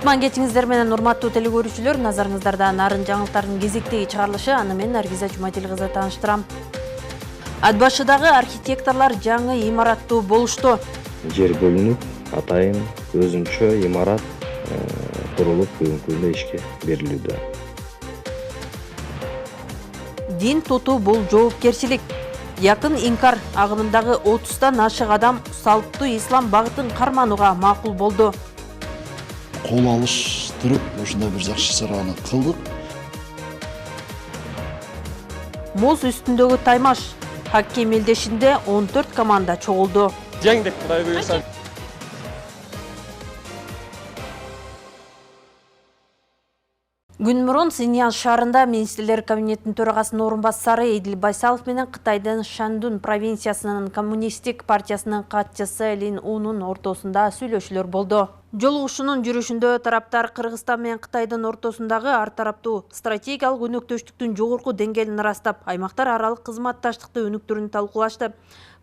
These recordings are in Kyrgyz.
Кутман кечиңиздер менен урматтуу телекөрүүчүлөр, назарыңыздарда нарын жаңылыктардын кезектеги чыгарылышы, аны мен Наргиза Жуматил кызы тааныштырам. Ат башыдагы архитекторлор жаңы имараттуу болушту. Жер бөлүнүп, атайын өзүнчө имарат курулуп бүгүнкү күндө ишке берилүүдө. Дин тутуу бул жоопкерчилик. Якын инкар агымындагы 30тан ашык адам салттуу ислам багытын карманууга макул болду. Кол алыштырып, ушундай бир жакшы чараны кылдык. Муз үстүндөгү таймаш. Хоккей мелдешинде 14 команда чогулду. Жеңдик, Кудай буйрса. Күн мурун Синьян шаарында министрлер кабинетинин төрагасынын орун басары Эдил Байсалов менен Кытайдын Шандун провинциясынын коммунисттик партиясынын катчысы Лин Унун ортосунда сүйлөшүүлөр болду. Жолугушуунун жүрүшүндө тараптар Кыргызстан менен Кытайдын ортосундагы ар тараптуу стратегиялык өнөктөштүктүн жогорку деңгээлин ырастап, аймактар аралык кызматташтыкты өнүктүрүүнү талкуулашты.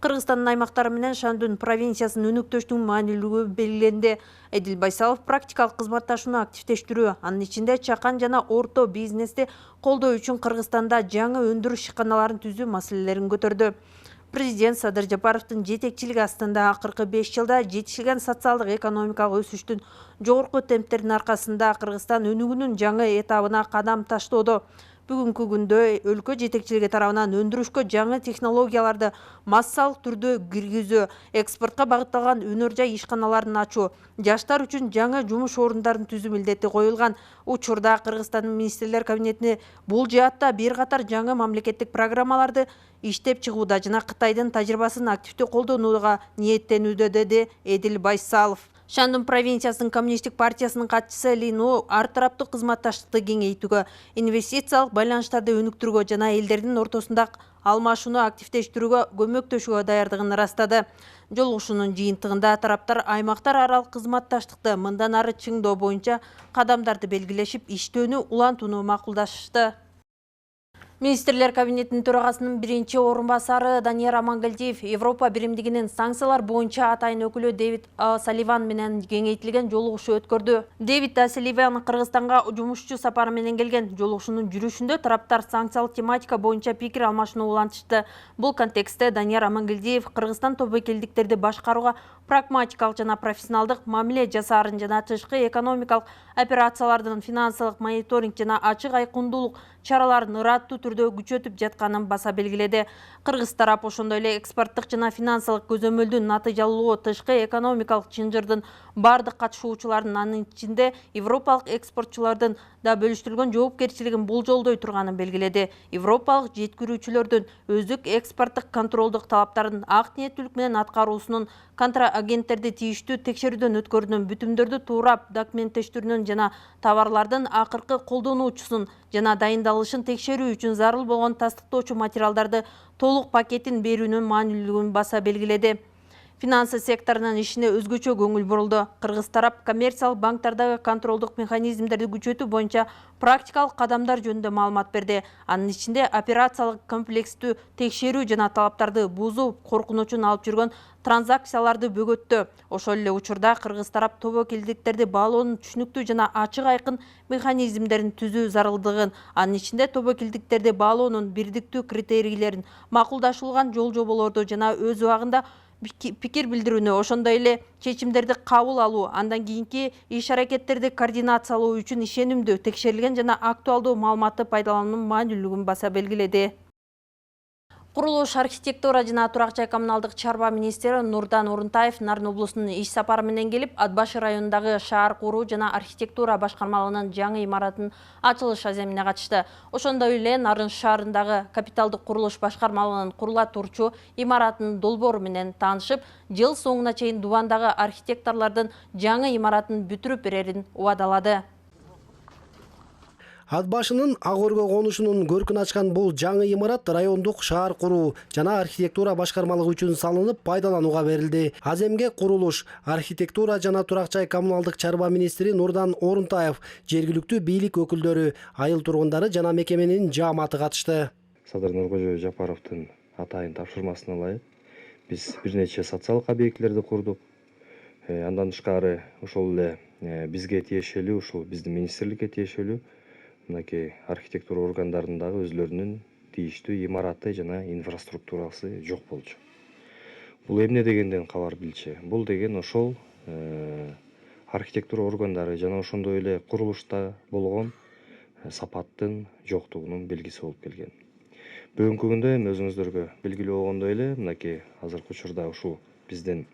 Кыргызстандын аймактары менен Шандун провинциясынын өнөктөштүгүнүн маанилүүлүгү белгиленди. Эдил Байсалов практикалык кызматташууну активдештирүү, анын ичинде чакан жана орто бизнести колдоо үчүн Кыргызстанда жаңы өндүрүш ишканаларын түзүү маселелерин көтөрдү. Президент Садыр Жапаровдун жетекчилиги астында акыркы 5 жылда жетишилген социалдык экономикалык өсүштүн жогорку темптеринин аркасында Кыргызстан өнүгүүнүн жаңы этабына кадам таштоодо. Бүгүнкү күндө өлкө жетекчилиги тарабынан өндүрүшкө жаңы технологияларды массалык түрдө киргизүү, экспортко багытталган өнөр жай ишканаларын ачуу, жаштар үчүн жаңы жумуш орундарын түзүү милдети коюлган. Учурда Кыргызстандын министрлер кабинетине бул жаатта бир катар жаңы мамлекеттик программаларды иштеп чыгууда жана Кытайдын тажрыйбасын активдүү колдонууга ниеттенүүдө, деди Эдил Байсалов. Шандун провинциясынын коммунисттик партиясынын катчысы Лину ар тараптуу кызматташтыкты кеңейтүүгө, инвестициялык байланыштарды өнүктүрүүгө жана элдердин ортосунда алмашууну активдештирүүгө көмөктөшүүгө даярдыгын ырастады. Жолугушуунун жыйынтыгында тараптар аймактар аралык кызматташтыкты мындан ары чыңдоо боюнча кадамдарды белгилешип, иштөөнү улантууну макулдашты. Министрлер кабинетинин төрагасынын биринчи орун басары Данияр Амангалдиев Европа биримдигинин санкциялар боюнча атайын өкүлү Дэвид Салливан менен кеңейтилген жолугушуу өткөрдү. Дэвид Салливан Кыргызстанга жумушчу сапары менен келген. Жолугушуунун жүрүшүндө тараптар санкциялык тематика боюнча пикир алмашууну улантышты. Бул контекстте Данияр Амангалдиев Кыргызстан тобокелдиктерди башкарууга прагматикалык жана профессионалдык мамиле жасаарын жана тышкы экономикалык операциялардын финансылык мониторинг жана ачык айкындуулук чараларын ыраттуу түрдө күчөтүп жатканын баса белгиледи. Кыргыз тарап ошондой эле экспорттук жана финансылык көзөмөлдүн натыйжалуу тышкы экономикалык чынжырдын бардык катышуучулардын, анын ичинде европалык экспортчулардын да бөлүштүрүлгөн жоопкерчилигин болжолдой турганын белгиледи. Европалык жеткирүүчүлөрдүн өздүк экспорттук контролдук талаптарын ак ниеттүүлүк менен аткаруусунун, контрагенттерди тийиштүү текшерүүдөн өткөрүүнүн, бүтүмдөрдү туурап документтештирүүнүн жана товарлардын акыркы колдонуучусун жана дайындалышын текшерүү үчүн зарыл болгон тастыктоочу материалдарды толук пакетин берүүнүн маанилүүлүгүн баса белгиледи. Финансы секторунун ишине өзгөчө көңүл бурулду. Кыргыз тарап коммерциялык банктардагы контролдук механизмдерди күчөтүү боюнча практикалык кадамдар жөнүндө маалымат берди. Анын ичинде операциялык комплекстүү текшерүү жана талаптарды бузуу коркунучун алып жүргөн транзакцияларды бөгөттү. Ошол эле учурда Кыргыз тарап тобокелдиктерди баалоонун түшүнүктүү жана ачык айкын механизмдерин түзүү зарылдыгын, анын ичинде тобокелдиктерди баалоонун бирдиктүү критерийлерин, макулдашылган жол жоболорду жана өз убагында пикир билдирүүнү, ошондой эле чечимдерди кабыл алуу, андан кийинки иш-аракеттерди координациялоо үчүн ишенимдүү, текшерилген жана актуалдуу маалыматты пайдалануунун маанилүүлүгүн баса белгиледи. Курулуш, архитектура жана турак жай коммуналдык чарба министри Нурдан Орунтаев Нарын облусунун иш сапары менен келип, Ат башы районундагы шаар куруу жана архитектура башкармалыгынын жаңы имаратынын ачылыш аземине катышты. Ошондой эле Нарын шаарындагы капиталдык курулуш башкармалыгынын курула турчу имаратынын долбоору менен таанышып, жыл соңуна чейин Дубандагы архитекторлордун жаңы имаратын бүтүрүп берерин убадалады. Ат башынын ак өргө конушунун көркүн ачкан бул жаңы имарат райондук шаар куруу жана архитектура башкармалыгы үчүн салынып пайдаланууга берилди. Аземге курулуш, архитектура жана турак жай коммуналдык чарба министри Нурдан Орунтаев, жергиликтүү бийлик өкүлдөрү, айыл тургундары жана мекеменин жааматы катышты. Садыр Нуркожо Жапаровдун атайын тапшырмасына ылайык биз бир нече социалдык объектилерди курдук. Андан тышкары ошол эле бизге тиешелүү, ушул биздин министрликке тиешелүү мынакей архитектура органдарындагы өзлөрүнүн тийиштүү имараты жана инфраструктурасы жок болчу. Бул эмне дегенден кабар билчү? Бул деген ошол архитектура органдары жана ошондой эле курулушта болгон сапаттын жоктугунун белгиси болуп келген. Бүгүнкү күндө эми өзүңүздөргө белгилүү болгондой эле мынакей азыркы учурда ушул биздин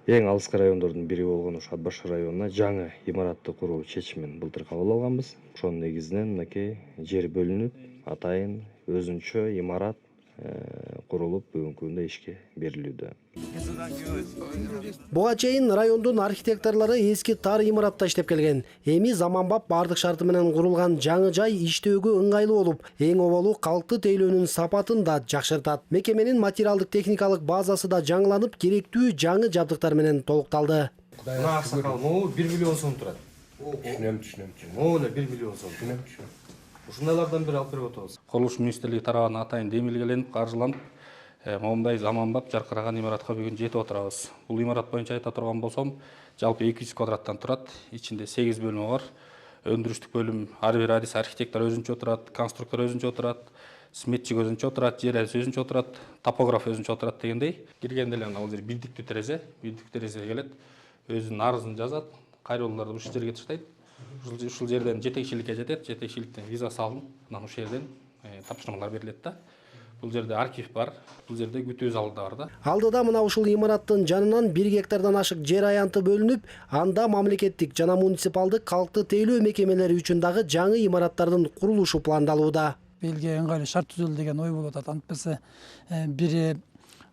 эң алыскы райондордун бири болгон ушу Ат башкыр районуна жаңы имаратты куруу чечимин былтыр кабыл алганбыз. Ошонун негизинен мынакей жер бөлүнүп, атайын өзүнчө имарат курулуп бүгүнкү күндө ишке берилүүдө. Буга чейин райондун архитекторлору эски тар имаратта иштеп келген. Эми заманбап бардык шарты менен курулган жаңы жай иштөөгө ыңгайлуу болуп, эң оболу калкты тейлөөнүн сапатын да жакшыртат. Мекеменин материалдык техникалык базасы да жаңыланып, керектүү жаңы жабдыктар менен толукталды. Мына аксакал, могу 1 миллион сом турат. Түшүнөм. Могу эле 1 миллион сом. Ушундайлардан бири алып берип атабыз. Курулуш министрлиги тарабынан атайын демилгеленип, каржыланып, момундай заманбап жаркыраган имаратка бүгүн жетип отурабыз. Бул имарат боюнча айта турган болсом, жалпы 200 квадраттан турат. Ичинде 8 бөлүмү бар. Өндүрүштүк бөлүм, ар бир адис архитектор өзүнчө отурат, конструктор өзүнчө отурат, сметчик өзүнчө отурат, жер адис өзүнчө отурат, топограф өзүнчө отурат дегендей. Киргенде эле ал жер бирдиктүү терезе келет. Өзүнүн арызын жазат, кайрылууларды ушул жерге таштайт. Ушул жерден жетекчиликке жетет, жетекчиликтен виза салынып, анан ушул жерден тапшырмалар берилет да. Бул жерде архив бар, бул жерде күтүү залы да бар да. Алдыда мына ушул имараттын жанынан 1 гектардан ашык жер аянты бөлүнүп, анда мамлекеттик жана муниципалдык калкты тейлөө мекемелери үчүн дагы жаңы имараттардын курулушу пландалууда. Элге ыңгайлуу шарт түзөлү деген ой болуп атат. Антпесе бири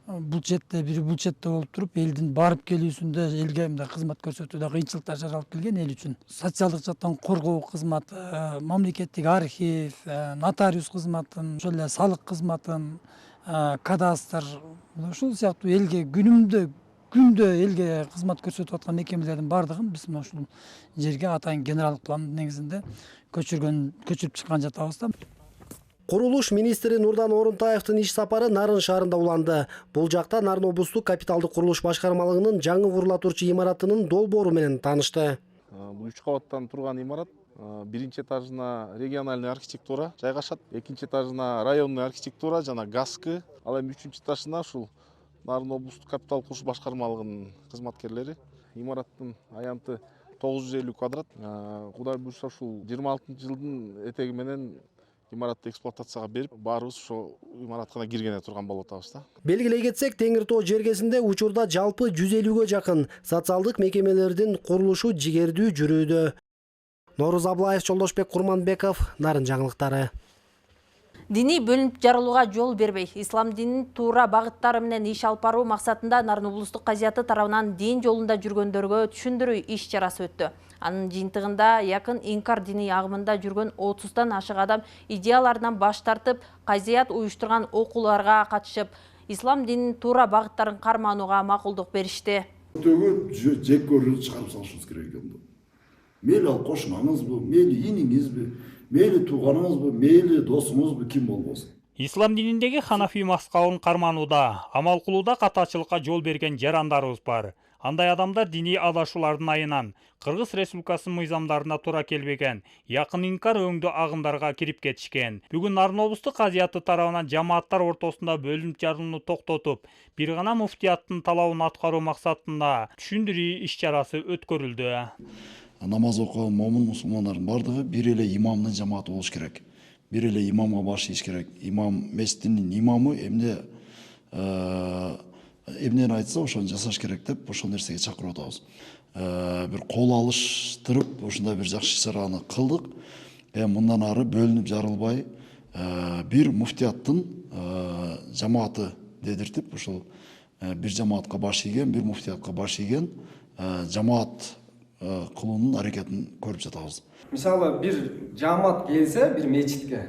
бул четте, бири бул четте болуп туруп, элдин барып келүүсүндө элге мындай кызмат көрсөтүүдө кыйынчылыктар жаралып келген эл үчүн. Социалдык жактан коргоо кызматы, мамлекеттик архив, нотариус кызматын, ошол эле салык кызматын, кадастр, ушул сыяктуу элге күндө элге кызмат көрсөтүп аткан мекемелердин бардыгын биз мына ушул жерге атайын генералдык пландын негизинде көчүрүп чыккан жатабыз да. Курулуш министри Нурдан Орунтаевдин иш сапары Нарын шаарында уланды. Бул жакта Нарын облустук капиталдык курулуш башкармалыгынын жаңы курула турчу имаратынын долбоору менен таанышты. Бул 3 кабаттан турган имарат биринчи этажына региональный архитектура жайгашат, экинчи этажына районный архитектура жана ГАСК, ал эми үчүнчү этажына ушул Нарын облустук капиталдык курулуш башкармалыгынын кызматкерлери. Имараттын аянты 950 квадрат. Кудай буйрса ушул 26-жылдын этеги менен имаратты эксплуатацияга берип, баарыбыз ошо имаратка киргене турган болуп атабыз да. Белгилей кетсек, Теңир Тоо жергесинде учурда жалпы 150-гө жакын социалдык мекемелердин курулушу жигердүү жүрүүдө. Норуз Аблаев, Жолдошбек Курманбеков, Нарын жаңылыктары. Дини бөлүнүп жарылууга жол бербей, ислам динин туура багыттары менен иш алып баруу максатында Нарын облустук казияты тарабынан дин жолунда жүргөндөргө түшүндүрүү иш чарасы өттү. Анын жыйынтыгында якын инкар дини агымында жүргөн 30-тан ашык адам идеяларынан баш тартып, казият уюштурган окууларга катышып, ислам динин туура багыттарын карманууга макулдук беришти. Өтөгө жек көрүүнү чыгарып салышыбыз керек экен. Мейли ал кошунаңызбы, мейли иниңизби, мейли тууганыңызбы, мейли досуңузбу, ким болбосун. Ислам дининдеги ханафи мазхабын карманууда, амал кылууда катачылыкка жол берген жарандарыбыз бар. Андай адамдар дини адашуулардын айынан Кыргыз Республикасынын мыйзамдарына туура келбеген, якын инкар өңдүү агымдарга кирип кетишкен. Бүгүн Нарын облустук казияты тарабынан жамааттар ортосунда бөлүнүп жарылууну токтотуп, бир гана муфтияттын талабын аткаруу максатында түшүндүрүү иш чарасы өткөрүлдү. Намаз окуган момун мусулмандардын бардыгы бир эле имамдын жамааты болуш керек. Бир эле имамга баш ийиш керек. Имам меситтин имамы эмнени айтса ошону жасаш керек деп ошол нерсеге чакырып атабыз. Бир кол алыштырып ушундай бир жакшы чараны кылдык. Мындан ары бөлүнүп жарылбай бир муфтияттын жамааты дедиртип ушул бир жамаатка баш ийген, бир муфтиятка баш ийген жамаат кылуунун аракетин көрүп жатабыз. Мисалы бир жамаат келсе бир мечитке,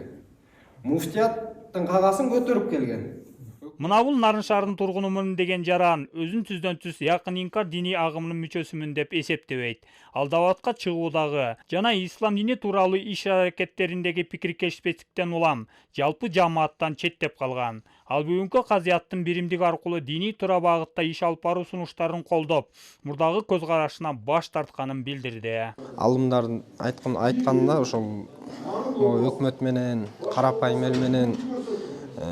муфтияттын кагасын көтөрүп келген. Мына бул Нарын шаарынын тургунумун деген жаран өзүн түздөн түз якын инкар диний агымынын мүчөсүмүн деп эсептебейт. Ал дабатка чыгуудагы жана ислам дини тууралуу иш аракеттериндеги пикиркешпестиктен улам жалпы жамааттан четтеп калган. Ал бүгүнкү казыяттын биримдиги аркылуу диний туура багытта иш алып баруу сунуштарын колдоп, мурдагы көз карашынан баш тартканын билдирди. Алымдардын айтканында ошол өкмөт менен, карапайым эл менен,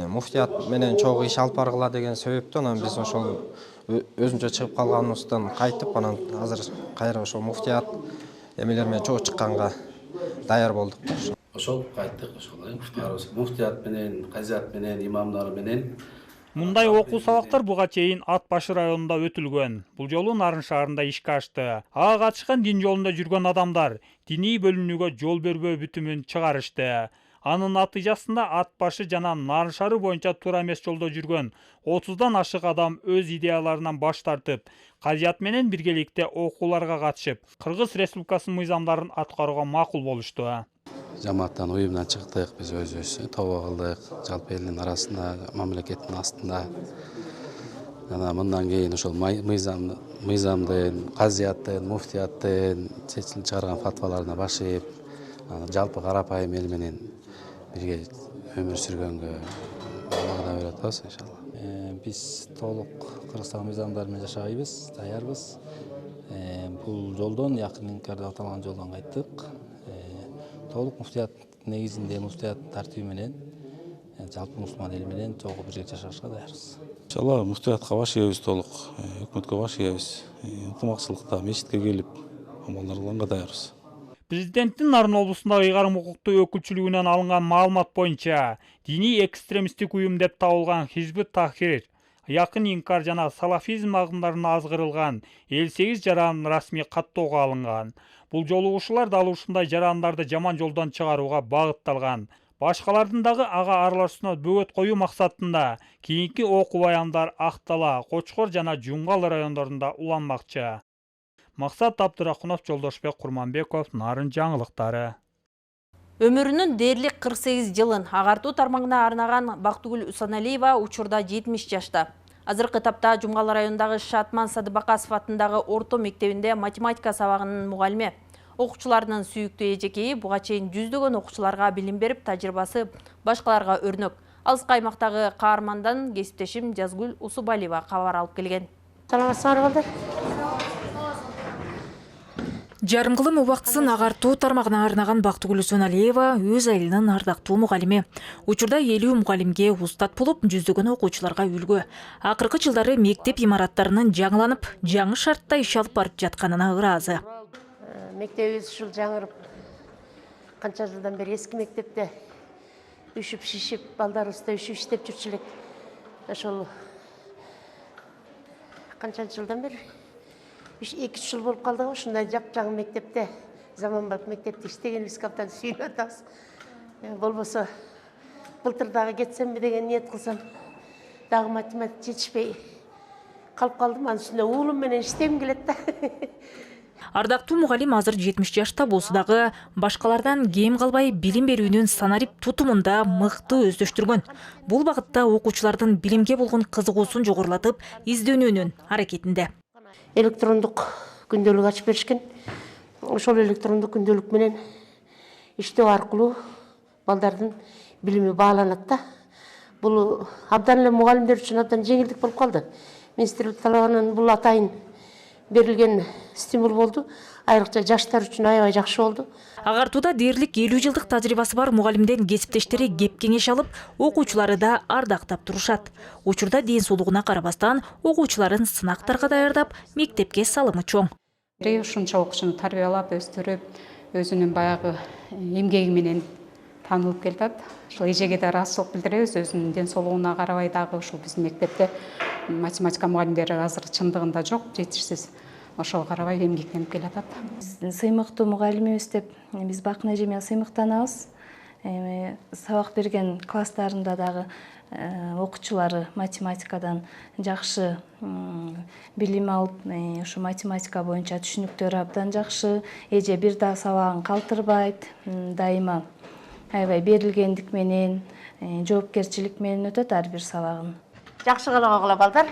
муфтият менен чогуу иш алып баргыла деген себептен анан биз ошол өзүнчө чыгып калганыбыздан кайтып, анан азыр кайра ошол муфтият эмелер менен чогуу чыкканга даяр болдук. Ошол кайттык, ошол муфтият менен, казият менен, имамдар менен. Мындай окуу сабактар буга чейин Ат башы районунда өтүлгөн. Бул жолу Нарын шаарында ишке ашты. Ага катышкан дин жолунда жүргөн адамдар диний бөлүнүүгө жол бербөө бүтүмүн чыгарышты. Анын натыйжасында Ат башы жана Нарын шаары боюнча туура эмес жолдо жүргөн 30дан ашык адам өз идеяларынан баш тартып, казият менен биргеликте окууларга катышып, Кыргыз Республикасынын мыйзамдарын аткарууга макул болушту. Жамааттан уюмдан чыктык, биз өзүбүз тобо кылдык, жалпы элдин арасында, мамлекеттин астында. Жана мындан кийин ошол мыйзамдын, казияттын, муфтияттын чечилип чыгарган фатваларына башып, жалпы карапайым эл менен бирге өмүр сүргөнгө вагда берип атабыз иншалла. Биз толук Кыргызстан мыйзамдары менен жашайбыз, даярбыз. Бул жолдон, якын инкар деп аталган жолдон кайттык. Толук муфтият негизинде, муфтият тартиби менен, жалпы мусулман эл менен чогуу бирге жашашка даярбыз. Иншалла муфтиятка баш ийебиз толук, өкмөткө баш ийебиз. Ынтымакчылыкта мечитке келип амалдар кылганга даярбыз. Президенттин Нарын облусундагы ыйгарым укуктуу өкүлчүлүгүнөн алынган маалымат боюнча, диний экстремисттик уюм деп табылган Хизбут Тахрир, якын инкар жана салафизм агымдарына азгырылган 58 жаран расмий каттоого алынган. Бул жолугушуулар дал ушундай жарандарды жаман жолдон чыгарууга багытталган. Башкалардын дагы ага аралашууна бөгөт коюу максатында кийинки окуу баяндар Актала, Кочкор жана Жумгал райондорунда уланмакчы. Максат Абдырахунов, Жолдошбек Курманбеков, Нарын жаңылыктары. Өмүрүнүн дээрлик 48 жылын агартуу тармагына арнаган Бактыгүл Усаналиева учурда 70 жашта. Азыркы тапта Жумгал районундагы Шатман Садыбакасов атындагы орто мектебинде математика сабагынын мугалими. Окуучулардын сүйүктүү эжекейи буга чейин жүздөгөн окуучуларга билим берип, тажрыйбасы башкаларга өрнөк. Алыскы аймактагы каармандан кесиптешим Жазгүл Усубалиева кабар алып келген. Саламатсыздарбы? Жарым кылым убактысын агартуу тармагына арнаган Бактыгүл Усаналиева өз айылынын ардактуу мугалими. Учурда 50 мугалимге устат болуп, жүздөгөн окуучуларга үлгү. Акыркы жылдары мектеп имараттарынын жаңыланып, жаңы шартта иш алып барып жатканына ыраазы. Мектебиз ушул жаңырып, канча жылдан бери эски мектепте үшүп шишип, балдарыбызда үшүп иштеп жүрчү элек. Ошол канча жылдан бери 2-3 жыл болуп калды го, ушундай жапжаңы мектепте, заманбап мектепте иштегенибизге абдан сүйүнүп атабыз. Болбосо былтыр дагы кетсемби деген ниет кылсам, дагы математика жетишпей калып калдым. Анын үстүнө уулум менен иштегим келет да. Ардактуу мугалим азыр 70 жашта болсо дагы башкалардан кем калбай билим берүүнүн санарип тутумунда мыкты өздөштүргөн. Бул багытта окуучулардын билимге болгон кызыгуусун жогорулатып, изденүүнүн аракетинде. Электрондук күндөлүк ачып беришкен. Ошол электрондук күндөлүк менен иштөө аркылуу балдардын билими бааланат да. Бул абдан эле мугалимдер үчүн абдан жеңилдик болуп калды. Министрлик талабынан бул атайын берилген стимул болду. Айрыкча жаштар үчүн аябай жакшы болду. Агартууда дээрлик 50 жылдык тажрыйбасы бар мугалимден кесиптештери кеп кеңеш алып, окуучулары да ардактап турушат. Учурда ден соолугуна карабастан окуучуларын сынактарга даярдап, мектепке салымы чоң. Ушунча окуучуну тарбиялап, өстүрүп, өзүнүн баягы эмгеги менен таанылып келатат. Ошол эжеге да ыраазычылык билдиребиз. Өзүнүн ден соолугуна карабай дагы ушул биздин мектепте математика мугалимдери азыр чындыгында жок, жетишсиз. Ошол карабай эмгектенип келатат. Сыймыктуу мугалимибиз деп биз Бакын эже менен сыймыктанабыз. Сабак берген класстарында дагы окуучулары математикадан жакшы билим алып, ушу математика боюнча түшүнүктөрү абдан жакшы. Эже бир да сабагын калтырбайт, дайыма аябай берилгендик менен, жоопкерчилик менен өтөт ар бир сабагын. Жакшы калгыла балдар.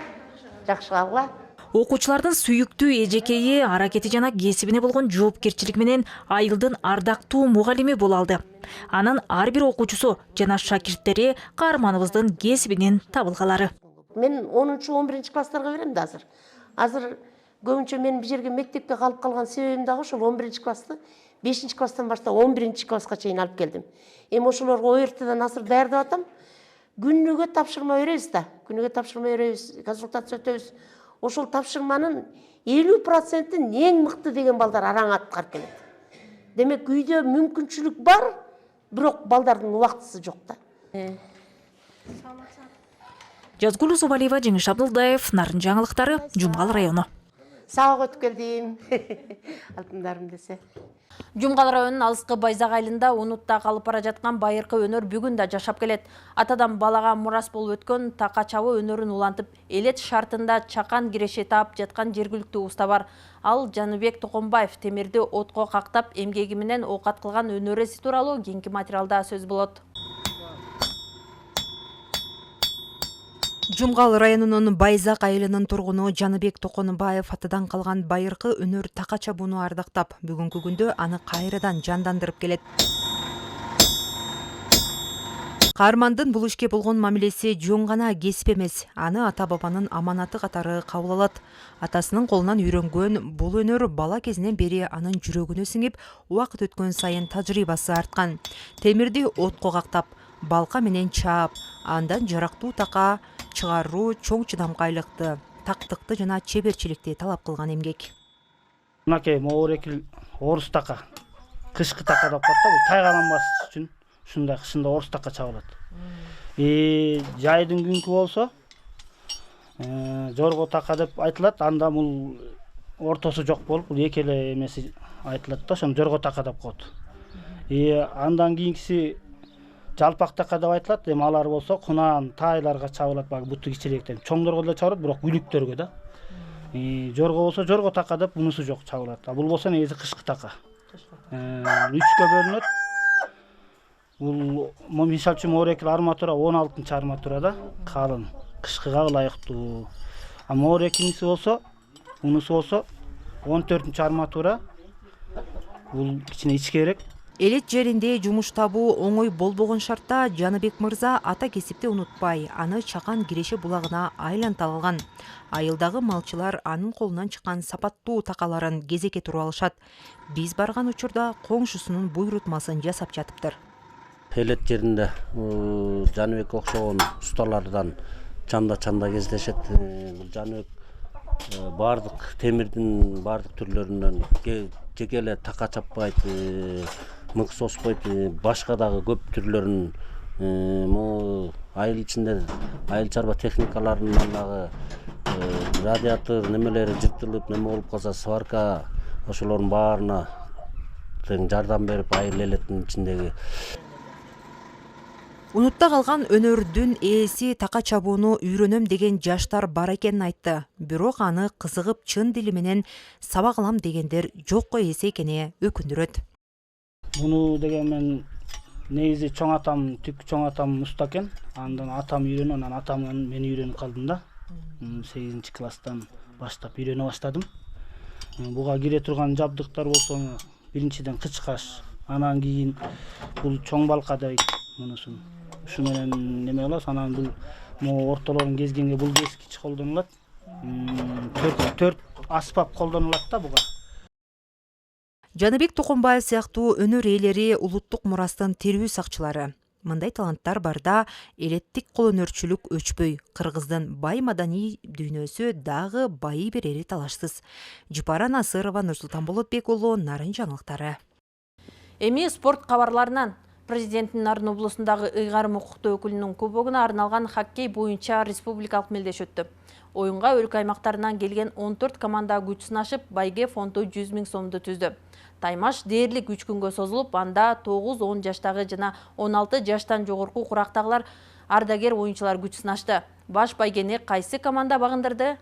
Жакшы калгыла. Окуучулардын сүйүктүү эжекейи, аракети жана кесибине болгон жоопкерчилик менен айылдын ардактуу мугалими боло алды. Анын ар бир окуучусу жана шакирттери каарманыбыздын кесибинин табылгалары. Мен 10-11 класстарга берем да азыр. Азыр көбүнчө мен бир жерге мектепке калып калган себебим дагы ошол 11 классты 5 класстан баштап 11 класска чейин алып келдим. Эми ошолорго ОРТдан азыр даярдап атам. Күнүгө тапшырма беребиз да. Күнүгө тапшырма беребиз, консультация өтөбүз. Ошол тапшырманын 50%-ин эң мыкты деген балдар араң аткарып келет. Демек үйдө мүмкүнчүлүк бар, бирок балдардын убактысы жок да. Жазгул Зубалиева, Жеңиш Абдылдаев, Нарын жаңылыктары, Жумгал району. Сабак өтүп келдим. Алтындарым десе. Жумгал районунун алыскы Байзак айылында унутта калып бара жаткан байыркы өнөр бүгүн да жашап келет. Атадан балага мурас болуп өткөн така чабуу өнөрүн улантып, элет шартында чакан киреше таап жаткан жергиликтүү уста бар. Ал Жаныбек Токонбаев темирди отко кактап, эмгеги менен оокат кылган өнөрөсү тууралуу кийинки материалда сөз болот. Жумгал районунун Байзак айылынын тургуну Жаныбек Токонбаев атадан калган байыркы өнөр така чабууну ардактап, бүгүнкү күндө аны кайрадан жандандырып келет. Каармандын бул ишке болгон мамилеси жөн гана кесип эмес, аны ата-бабанын аманаты катары кабыл алат. Атасынын колунан үйрөнгөн бул өнөр бала кезинен бери анын жүрөгүнө сиңип, убакыт өткөн сайын тажрыйбасы арткан. Темирди отко кактап, балка менен чаап, андан жарактуу така чыгаруу чоң чыдамкайлыкты, тактыкты жана чеберчиликти талап кылган эмгек. Мынакей моорекил орус така, кышкы така деп коет да, бул тайгаланбаш үчүн ушундай кышында орус така чабылат. Жайдын күнкү болсо жорго така деп айтылат, анда бул ортосу жок болуп, бул эки эле эмеси айтылат да, ошону жорго така деп коет. Андан кийинкиси жалпак така деп айтылат. Эми алар болсо кунаан тайларга чабылат, багы буту кичирээктен. Чоңдорго деле чабылат, бирок үлүктөргө да. Жорго болсо жорго така деп унусу жок чабылат. Бул болсо негизи кышкы така. Үчкө бөлүнөт. Бул мисал үчүн моорекил арматура 16 арматурада калын, кышкыга ылайыктуу. Моорекилиси болсо, унусу болсо 14 арматура. Бул кичине ичкерээк. Элет жеринде жумуш табуу оңой болбогон шартта Жаныбек мырза ата кесипти унутпай, аны чакан киреше булагына айланта алган. Айылдагы малчылар анын колунан чыккан сапаттуу такаларын кезекке туруп алышат. Биз барган учурда коңшусунун буйрутмасын жасап жатыптыр. Элет жеринде Жаныбек окшогон усталардан чанда кездешет. Жаныбек бардык темирдин бардык түрлөрүнөн жеке эле така чаппайт, мык соспойт, башка дагы көп түрлөрүн айыл ичинде айыл чарба техникаларынан дагы радиатор немелери жыртылып, неме болуп калса сварка, ошолордун баарына тең жардам берип айыл элетинин ичиндеги. Унутта калган өнөрдүн ээси така чабууну үйрөнөм деген жаштар бар экенин айтты. Бирок аны кызыгып чын дили менен сабак алам дегендер жокко эсе экени өкүндүрөт. Буну деген мен негизи чоң атам, түк чоң атам уста экен. Андан атам үйрөнүп, анан атамдан мен үйрөнүп калдым да. 8-класстан баштап үйрөнө баштадым. Буга кире турган жабдыктар болсо, биринчиден кычкаш, анан кийин бул чоң балка дейт мунусун. Ушу менен неме болот, анан бул могу ортолорун кезгенге бул кескич колдонулат. 4 аспап колдонулат да буга. Жаныбек Токонбаев сыяктуу өнөр ээлери улуттук мурастын тирүү сакчылары. Мындай таланттар барда элеттик кол өнөрчүлүк өчпөй, кыргыздын бай маданий дүйнөсү дагы байый берери талашсыз. Жупара Насырова, Нурсултан Болотбек уулу, Нарын жаңылыктары. Эми спорт кабарларынан президенттин Нарын облусундагы ыйгарым укуктуу өкүлүнүн көбөгүнө арналган хоккей боюнча республикалык мелдеш өттү. Оюнга өлкө аймактарынан келген 14 команда күч сынашып, байге фонду 100 000 сомду түздү. Таймаш дээрлик 3 күнгө созулуп, анда 9-10 жаштагы жана 16 жаштан жогорку курактагылар ардагер оюнчулар күч сынашты. Баш байгени кайсы команда багындырды?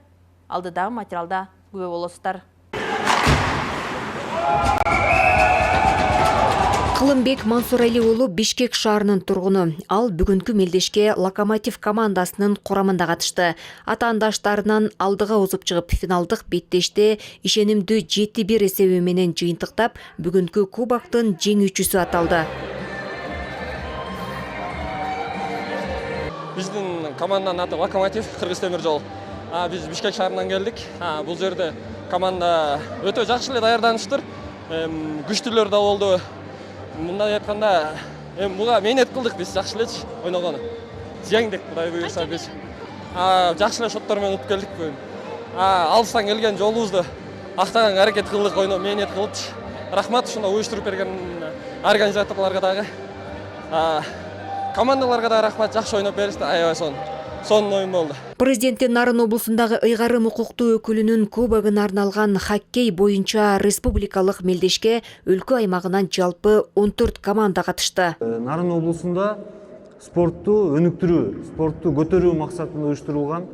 Алдыдагы материалда күбө болосуздар. Кылымбек Мансурали уулу Бишкек шаарынын тургуну. Ал бүгүнкү мелдешке Локомотив командасынын курамында катышты. Атаандаштарынан алдыга озуп чыгып, финалдык беттеште ишенимдүү 7-1 эсеби менен жыйынтыктап, бүгүнкү кубоктун жеңүүчүсү аталды. Биздин команданын аты Локомотив, Кыргыз темир жол. Биз Бишкек шаарынан келдик. Бул жерде команда өтө жакшы эле даярданыштыр. Күчтүүлөр да болду. Мындай айтканда, буга мээнет кылдык биз, жакшы элечи ойногону. Жеңдик, Кудай буйрса биз. Жакшы эле шоттор менен утуп келдик бүгүн. Алыстан келген жолубузду актаганга аракет кылдык, мээнет кылып. Рахмат ушундай уюштуруп берген организаторлорго дагы. Командаларга да рахмат, жакшы ойноп беришти, аябай сонун оюн болду. Президенти Нарын облусундагы ыйгарым укуктуу өкүлүнүн кубогуна арналган хоккей боюнча республикалык мелдешке өлкө аймагынан жалпы 14 команда катышты. Нарын облусунда спортту өнүктүрүү, спортту көтөрүү максатында уюштурулган.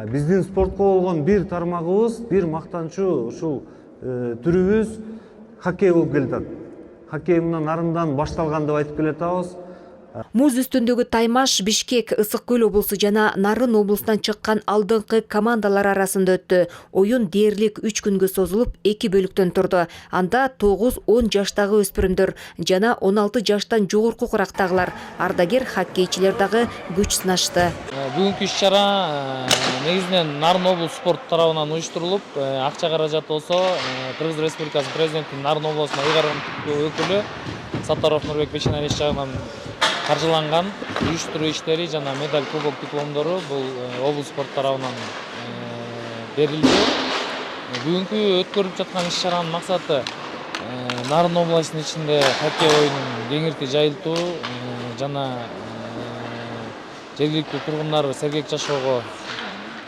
Биздин спортко болгон бир тармагыбыз, бир мактанчу ушул түрүбүз хоккей болуп келатат. Хоккей мына Нарындан башталган деп айтып келатабыз. Муз үстүндөгү Таймаш, Бишкек, Ысык Көл облусу жана Нарын облусунан чыккан алдыңкы командалар арасында өттү. Оюн дээрлик 3 күнгө созулуп, 2 бөлүктөн турду. Анда 9-10 жаштагы өспүрүмдөр жана 16 жаштан жогорку курактагылар, ардагер хоккейчилер дагы күч сынашты. Бүгүнкү иш-чара негизинен Нарын облус спорт тарабынан уюштурулуп, акча каражаты болсо Кыргыз Республикасы президентинин Нарын облусуна ыйгарым өкүлү Саттаров Нурбек Бешеналиевич жагынан каржыланган. Уюштуруу иштери жана медаль, кубок, дипломдору бул облус спорт тарабынан берилди. Бүгүнкү өткөрүлүп жаткан иш-чаранын максаты Нарын областынын ичинде хоккей оюнун кеңирти жайылтуу жана жергиликтүү тургундар сергек жашоого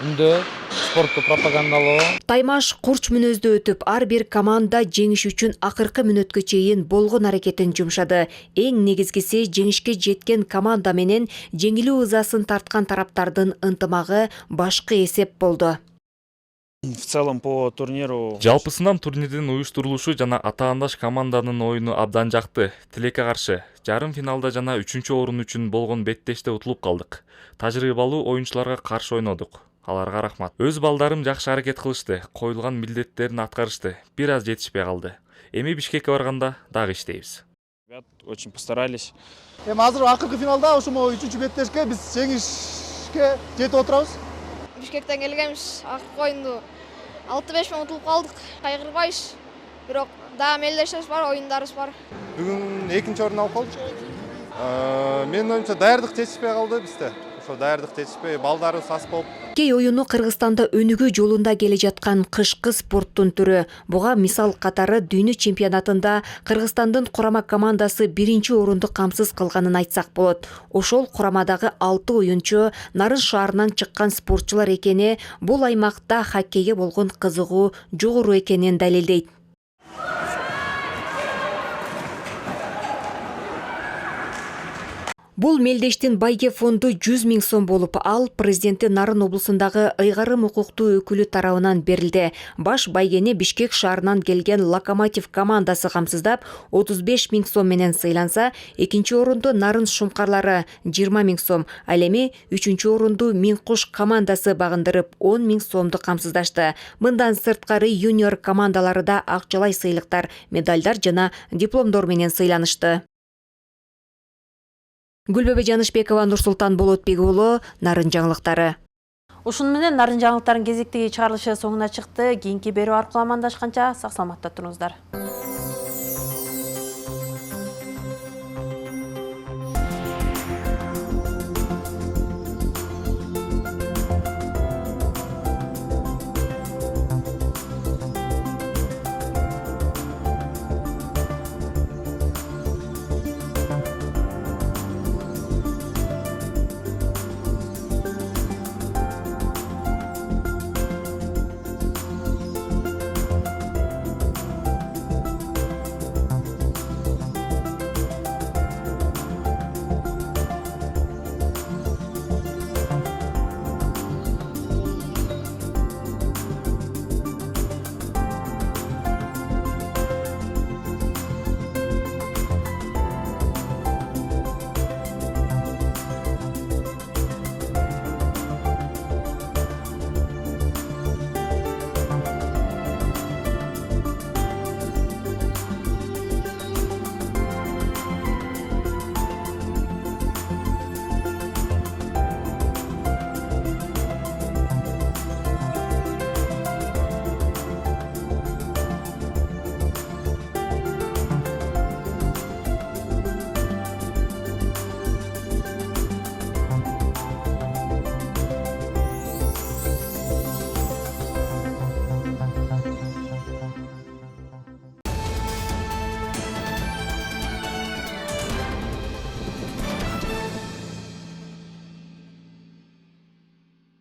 үндөө, спортту пропагандалоо. Таймаш курч мүнөздө өтүп, ар бир команда жеңиш үчүн акыркы мүнөткө чейин болгон аракетин жумшады. Эң негизгиси жеңишке жеткен команда менен жеңилүү ызасын тарткан тараптардын ынтымагы башкы эсеп болду. В целом по турниру жалпысынан турнирдин уюштурулушу жана атаандаш команданын оюну абдан жакты. Тилекке каршы жарым финалда жана 3-чү орун үчүн болгон беттеште утулуп калдык. Тажрыйбалуу оюнчуларга каршы ойнодук. Аларга рахмат. Өз балдарым жакшы аракет кылышты, коюлган милдеттерин аткарышты. Бир аз жетишпей калды. Эми Бишкекке барганда дагы иштейбиз. Очень постарались. Азыр акыркы финалда ушул 3-чү беттешке биз жеңишке жетип отурабыз. Бишкектен келгенбиз, акыркы оюнду 6-5 менен утулуп калдык. Кайгырбайбыз. Бирок дагы мелдешебиз бар, оюндарыбыз бар. Бүгүн 2-чи орун алып калдык. Менин оюмча даярдык жетишпей калды бизде. Ошо даярдык жетишпей, балдарыбыз аз болуп. Хоккей оюну Кыргызстанда өнүгүү жолунда келе жаткан кышкы спорттун түрү. Буга мисал катары дүйнө чемпионатында Кыргызстандын курама командасы 1-чи орунду камсыз кылганын айтсак болот. Ошол курамадагы 6 оюнчу Нарын шаарынан чыккан спортчулар экени бул аймакта хоккейге болгон кызыгуу жогору экенин далилдейт. Бул мелдештин байге фонду 100 000 сом болуп, ал президенти Нарын облусундагы ыйгарым укуктуу өкүлү тарабынан берилди. Баш байгени Бишкек шаарынан келген Локомотив командасы камсыздап 35 000 сом менен сыйланса, экинчи орунду Нарын шумкарлары 20 000 сом, ал эми 3-чү орунду Минкуш командасы багындырып 10 000 сомду камсыздашты. Мындан сырткары юниор командалары да акчалай сыйлыктар, медалдар жана дипломдор менен сыйланышты. Гүлбөбө Жанышбекова, Нурсултан Болотбек уулу, Нарын жаңылыктары. Ушун менен Нарын жаңылыктарынын кезектеги чыгарылышы соңуна чыкты. Кийинки берүү аркылуу амандашканча сак саламатта туруңуздар.